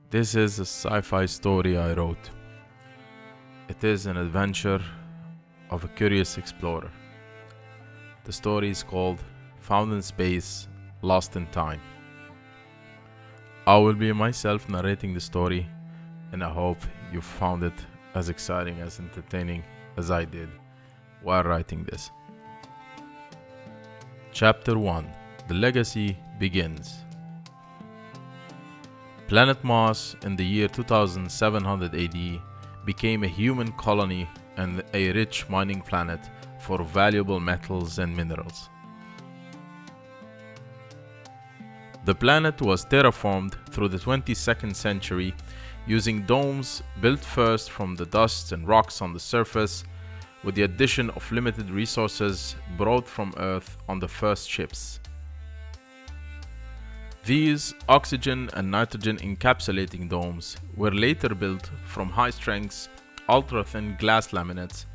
This is a sci-fi story I wrote. It is an adventure of a curious explorer. The story is called Found in Space, Lost in Time. I will be myself narrating the story, and I hope you found it as exciting as entertaining as I did while writing this. Chapter 1: The Legacy Begins. Planet Mars in the year 2700 AD became a human colony and a rich mining planet for valuable metals and minerals. The planet was terraformed through the 22nd century using domes built first from the dust and rocks on the surface, with the addition of limited resources brought from Earth on the first ships. These oxygen and nitrogen encapsulating domes were later built from high-strength, ultra-thin glass laminates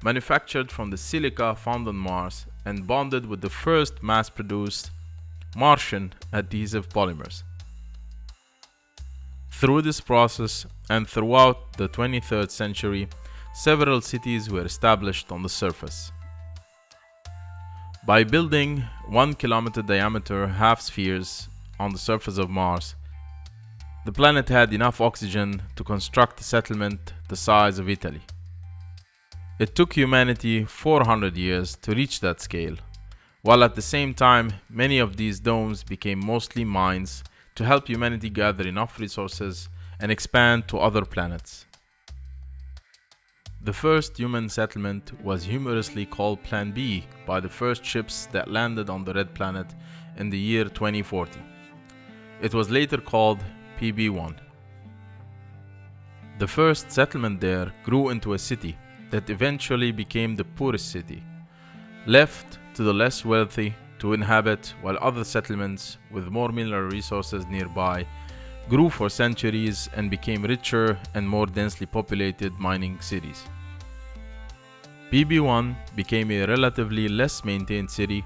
manufactured from the silica found on Mars and bonded with the first mass-produced Martian adhesive polymers. Through this process and throughout the 23rd century, several cities were established on the surface. By building 1 kilometer diameter half-spheres on the surface of Mars, the planet had enough oxygen to construct a settlement the size of Italy. It took humanity 400 years to reach that scale, while at the same time many of these domes became mostly mines to help humanity gather enough resources and expand to other planets. The first human settlement was humorously called Plan B by the first ships that landed on the Red Planet in the year 2040. It was later called PB-1. The first settlement there grew into a city that eventually became the poorest city, left to the less wealthy to inhabit, while other settlements with more mineral resources nearby grew for centuries and became richer and more densely populated mining cities. PB-1 became a relatively less maintained city,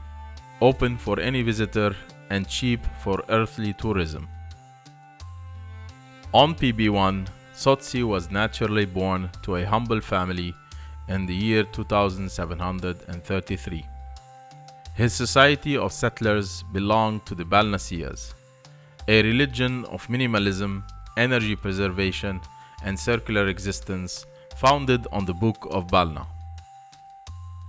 open for any visitor and cheap for earthly tourism. On PB-1, Sotzi was naturally born to a humble family in the year 2733. His society of settlers belonged to the Balnassias, a religion of minimalism, energy preservation, and circular existence founded on the Book of Balna.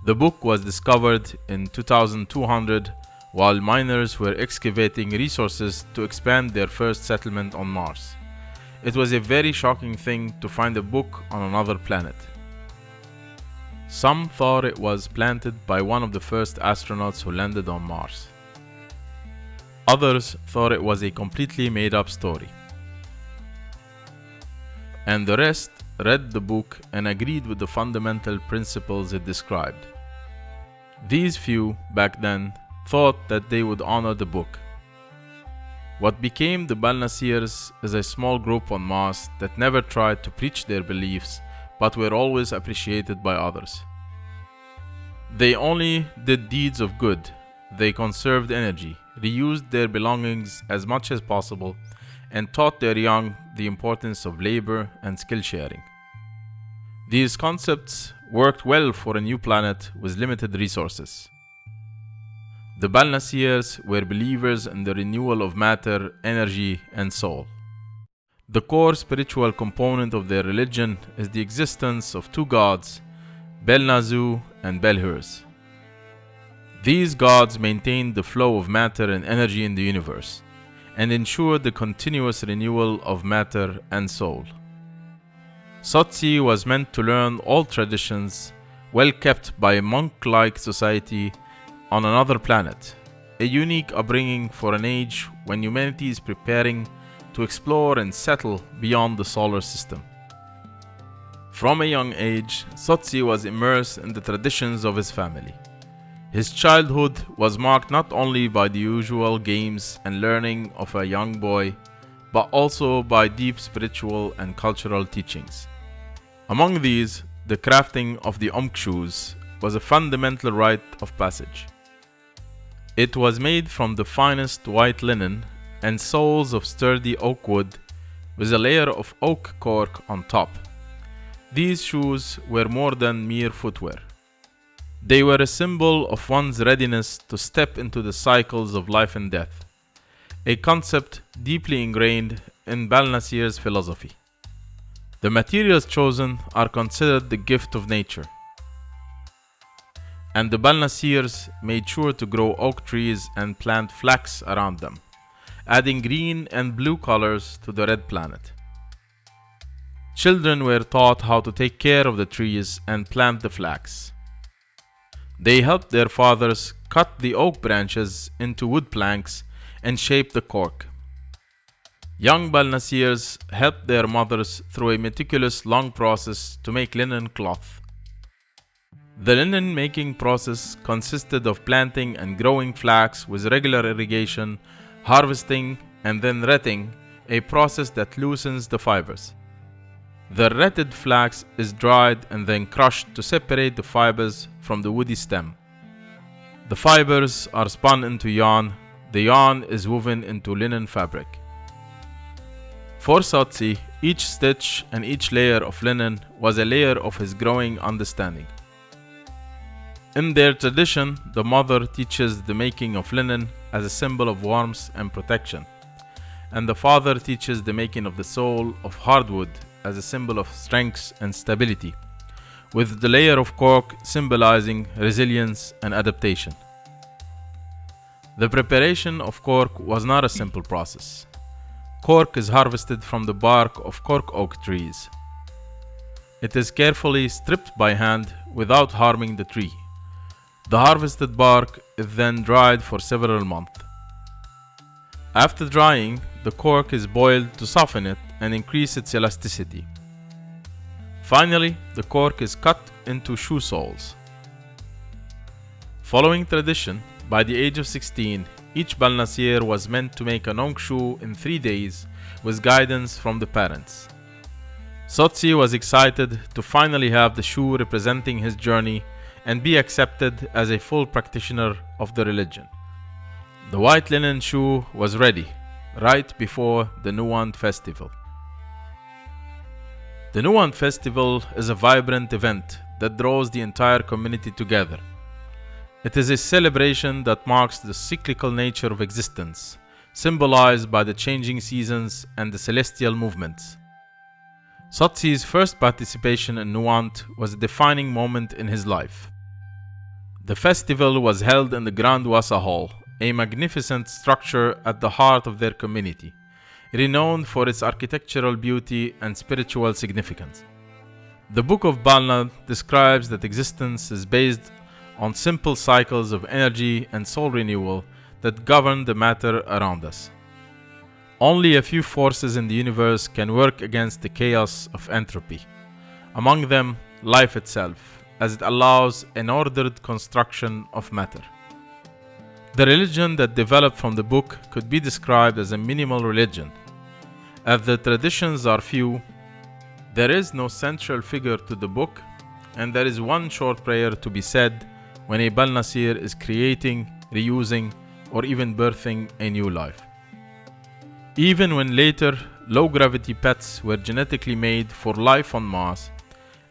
The book was discovered in 2200 while miners were excavating resources to expand their first settlement on Mars. It was a very shocking thing to find a book on another planet. Some thought it was planted by one of the first astronauts who landed on Mars. Others thought it was a completely made-up story. And the rest read the book and agreed with the fundamental principles it described. These few, back then, thought that they would honor the book. What became the Balnassiers is a small group on Mars that never tried to preach their beliefs but were always appreciated by others. They only did deeds of good. They conserved energy, reused their belongings as much as possible, and taught their young the importance of labor and skill sharing. These concepts worked well for a new planet with limited resources. The Balnassiers were believers in the renewal of matter, energy, and soul. The core spiritual component of their religion is the existence of two gods, Bel-Nazu and Bel-Hurs. These gods maintained the flow of matter and energy in the universe, and ensured the continuous renewal of matter and soul. Sotzi was meant to learn all traditions well kept by a monk-like society on another planet, a unique upbringing for an age when humanity is preparing to explore and settle beyond the solar system. From a young age, Sotzi was immersed in the traditions of his family. His childhood was marked not only by the usual games and learning of a young boy, but also by deep spiritual and cultural teachings. Among these, the crafting of the shoes was a fundamental rite of passage. It was made from the finest white linen and soles of sturdy oak wood with a layer of oak cork on top. These shoes were more than mere footwear. They were a symbol of one's readiness to step into the cycles of life and death, a concept deeply ingrained in Balnasir's philosophy. The materials chosen are considered the gift of nature, and the Balnasirs made sure to grow oak trees and plant flax around them, adding green and blue colors to the red planet. Children were taught how to take care of the trees and plant the flax. They helped their fathers cut the oak branches into wood planks and shape the cork. Young Balnasirs helped their mothers through a meticulous long process to make linen cloth. The linen making process consisted of planting and growing flax with regular irrigation, harvesting, and then retting, a process that loosens the fibers. The retted flax is dried and then crushed to separate the fibers from the woody stem. The fibers are spun into yarn. The yarn is woven into linen fabric. For Sotsi, each stitch and each layer of linen was a layer of his growing understanding. In their tradition, the mother teaches the making of linen as a symbol of warmth and protection, and the father teaches the making of the soul of hardwood as a symbol of strength and stability, with the layer of cork symbolizing resilience and adaptation. The preparation of cork was not a simple process. Cork is harvested from the bark of cork oak trees. It is carefully stripped by hand without harming the tree. The harvested bark is then dried for several months. After drying, the cork is boiled to soften it and increase its elasticity. Finally, the cork is cut into shoe soles. Following tradition, by the age of 16, each Balnasir was meant to make an onk shoe in 3 days with guidance from the parents. Sotsi was excited to finally have the shoe representing his journey and be accepted as a full practitioner of the religion. The white linen shoe was ready, right before the Nuwand festival. The Nuwand festival is a vibrant event that draws the entire community together. It is a celebration that marks the cyclical nature of existence, symbolized by the changing seasons and the celestial movements. Sotsi's first participation in Nuwand was a defining moment in his life. The festival was held in the Grand Wasa Hall, a magnificent structure at the heart of their community, renowned for its architectural beauty and spiritual significance. The Book of Balna describes that existence is based on simple cycles of energy and soul renewal that govern the matter around us. Only a few forces in the universe can work against the chaos of entropy, among them life itself, as it allows an ordered construction of matter. The religion that developed from the book could be described as a minimal religion. As the traditions are few, there is no central figure to the book, and there is one short prayer to be said when a Balnasir is creating, reusing, or even birthing a new life. Even when later low-gravity pets were genetically made for life on Mars,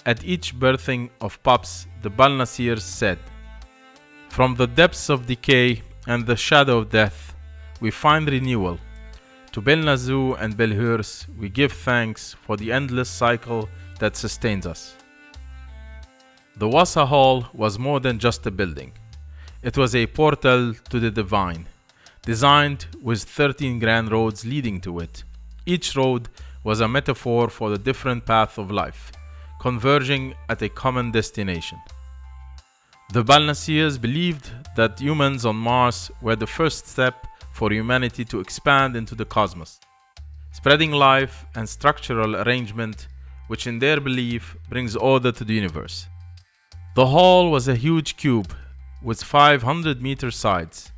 at each birthing of pups, the Balnasirs said, "From the depths of decay and the shadow of death, we find renewal. To Belnazu and Belhurs, we give thanks for the endless cycle that sustains us." The Wasa Hall was more than just a building. It was a portal to the divine, designed with 13 grand roads leading to it. Each road was a metaphor for the different paths of life, converging at a common destination. The Balnasirs believed that humans on Mars were the first step for humanity to expand into the cosmos, spreading life and structural arrangement, which in their belief brings order to the universe. The hall was a huge cube with 500-meter sides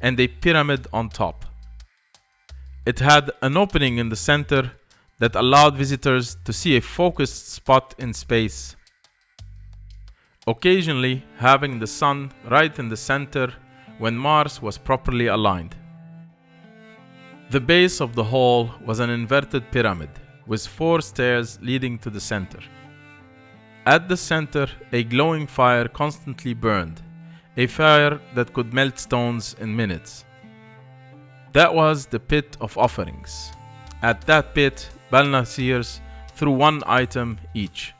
and a pyramid on top. It had an opening in the center that allowed visitors to see a focused spot in space, occasionally having the sun right in the center when Mars was properly aligned. The base of the hall was an inverted pyramid with 4 stairs leading to the center. At the center, a glowing fire constantly burned, a fire that could melt stones in minutes. That was the pit of offerings. At that pit, Balnasirs threw 1 item each.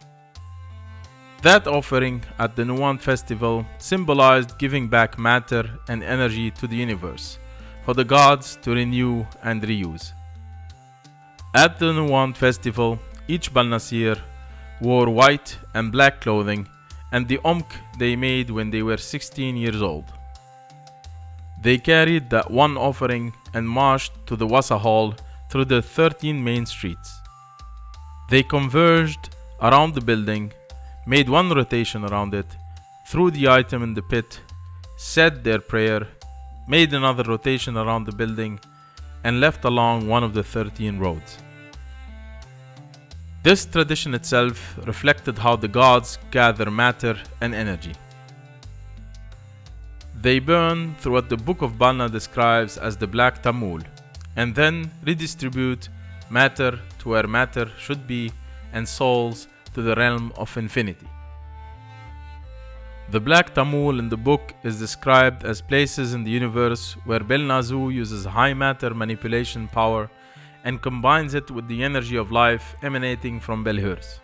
That offering at the Nuwan festival symbolized giving back matter and energy to the universe, for the gods to renew and reuse. At the Nuwan festival, each Balnasir wore white and black clothing and the omk they made when they were 16 years old. They carried that 1 offering and marched to the Wasa Hall through the 13 main streets. They converged around the building, made 1 rotation around it, threw the item in the pit, said their prayer, made another rotation around the building, and left along one of the 13 roads. This tradition itself reflected how the gods gather matter and energy. They burn through what the Book of Balna describes as the Black Tamul, and then redistribute matter to where matter should be and souls to the realm of infinity. The Black Tamul in the book is described as places in the universe where Belnazu uses high matter manipulation power and combines it with the energy of life emanating from Belhurs.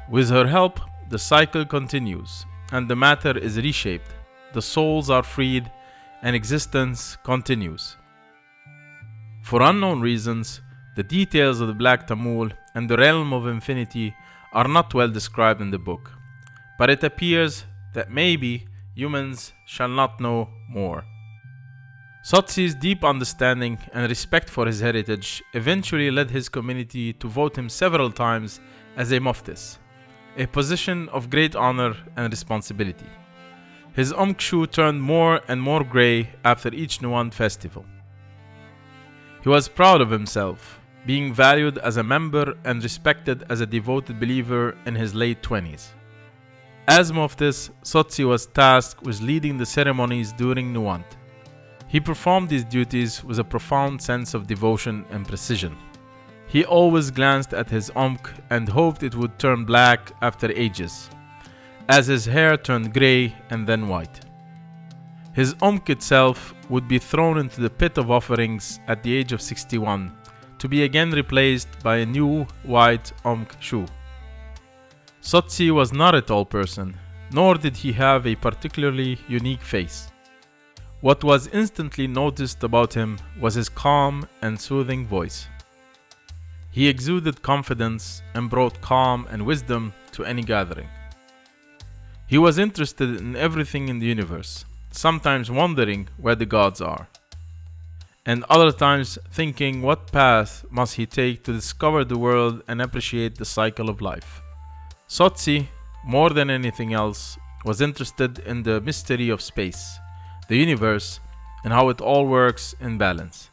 With her help, the cycle continues, and the matter is reshaped, the souls are freed, and existence continues. For unknown reasons, the details of the Black Tamul and the realm of infinity are not well described in the book, but it appears that maybe humans shall not know more. Sotsi's deep understanding and respect for his heritage eventually led his community to vote him several times as a muftis, a position of great honor and responsibility. His omkshu turned more and more grey after each Nuwan festival. He was proud of himself, being valued as a member and respected as a devoted believer in his late 20s. As muftis, Sotsi was tasked with leading the ceremonies during Nuwant. He performed these duties with a profound sense of devotion and precision. He always glanced at his omk and hoped it would turn black after ages, as his hair turned grey and then white. His omk itself would be thrown into the pit of offerings at the age of 61, to be again replaced by a new white omk shu. Sotsi was not a tall person, nor did he have a particularly unique face. What was instantly noticed about him was his calm and soothing voice. He exuded confidence and brought calm and wisdom to any gathering. He was interested in everything in the universe, sometimes wondering where the gods are, and other times thinking what path must he take to discover the world and appreciate the cycle of life. Sotsi, more than anything else, was interested in the mystery of space, the universe, and how it all works in balance.